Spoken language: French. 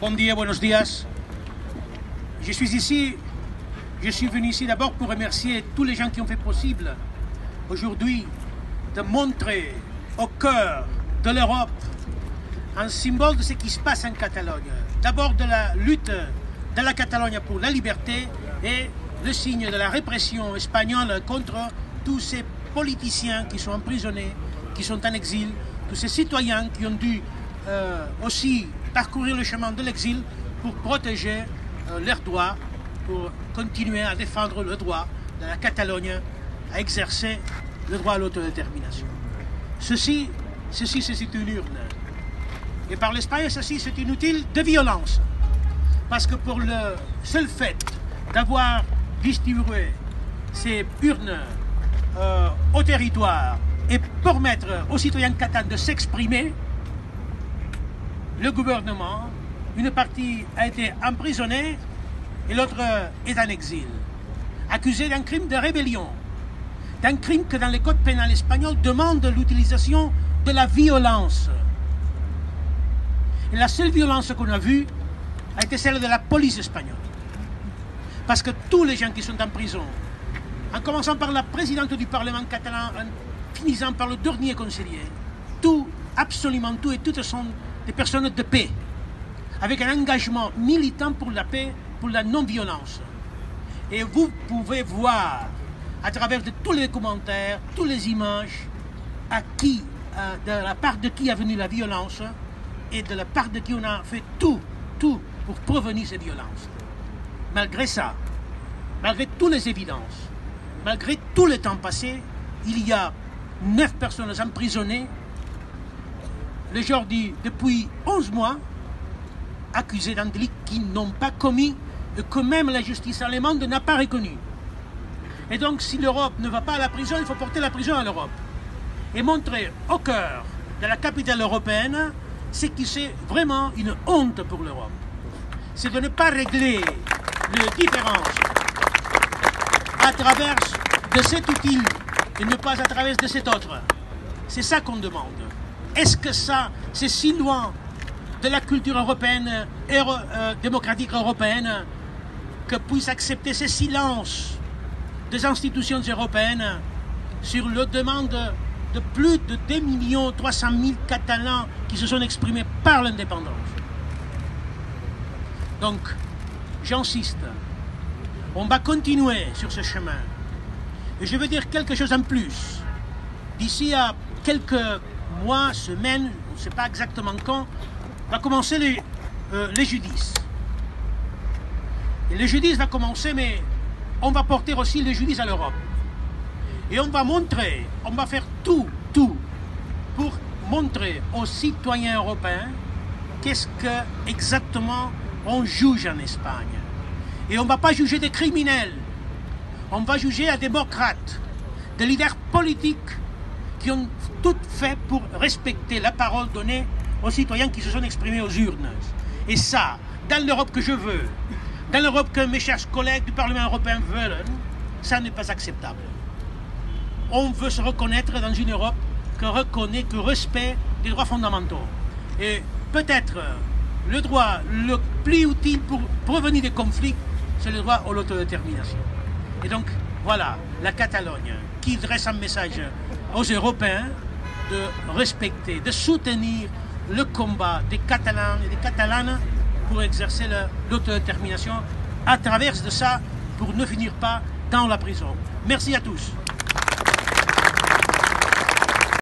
Bon dia, buenos días. Je suis venu ici d'abord pour remercier tous les gens qui ont fait possible aujourd'hui de montrer au cœur de l'Europe un symbole de ce qui se passe en Catalogne. D'abord de la lutte de la Catalogne pour la liberté et le signe de la répression espagnole contre tous ces politiciens qui sont emprisonnés, qui sont en exil, tous ces citoyens qui ont dû aussi parcourir le chemin de l'exil pour protéger leurs droits, pour continuer à défendre le droit de la Catalogne à exercer le droit à l'autodétermination. Ceci c'est une urne. Et par l'Espagne, ceci c'est inutile de violence. Parce que pour le seul fait d'avoir distribué ces urnes au territoire et permettre aux citoyens catalans de s'exprimer, le gouvernement, une partie a été emprisonnée et l'autre est en exil, accusé d'un crime de rébellion, d'un crime que dans le code pénal espagnol demande l'utilisation de la violence. Et la seule violence qu'on a vue a été celle de la police espagnole. Parce que tous les gens qui sont en prison, en commençant par la présidente du Parlement catalan, en finissant par le dernier conseiller, tout, absolument tout et toutes sont des personnes de paix, avec un engagement militant pour la paix, pour la non-violence. Et vous pouvez voir, à travers de tous les commentaires, toutes les images, de la part de qui est venue la violence et de la part de qui on a fait tout pour prévenir ces violences. Malgré ça, malgré toutes les évidences, malgré tout le temps passé, il y a 9 personnes emprisonnées, le jour dit depuis 11 mois, accusées d'un délit qu'ils n'ont pas commis et que même la justice allemande n'a pas reconnu. Et donc, si l'Europe ne va pas à la prison, il faut porter la prison à l'Europe. Et montrer au cœur de la capitale européenne ce qui c'est vraiment une honte pour l'Europe. C'est de ne pas régler les différences à travers de cet outil et ne pas à travers de cet autre. C'est ça qu'on demande. Est-ce que ça, c'est si loin de la culture européenne et démocratique européenne que puisse accepter ce silence des institutions européennes sur la demande de plus de 2 300 000 Catalans qui se sont exprimés par l'indépendance. Donc, j'insiste, on va continuer sur ce chemin. Et je veux dire quelque chose en plus. D'ici à quelques mois, semaines, on ne sait pas exactement quand, va commencer les judices. Et le judice va commencer, mais on va porter aussi le judice à l'Europe. Et on va montrer, on va faire tout pour montrer aux citoyens européens qu'est-ce que exactement on juge en Espagne. Et on ne va pas juger des criminels, on va juger à des démocrates, des leaders politiques qui ont tout fait pour respecter la parole donnée aux citoyens qui se sont exprimés aux urnes. Et ça, dans l'Europe que je veux, dans l'Europe que mes chers collègues du Parlement européen veulent, ça n'est pas acceptable. On veut se reconnaître dans une Europe qui reconnaît, qui respecte les droits fondamentaux. Et peut-être le droit le plus utile pour prévenir des conflits, c'est le droit à l'autodétermination. Et donc, voilà, la Catalogne qui dresse un message aux Européens de respecter, de soutenir le combat des Catalans et des Catalanes pour exercer l'autodétermination à travers de ça, pour ne finir pas dans la prison. Merci à tous.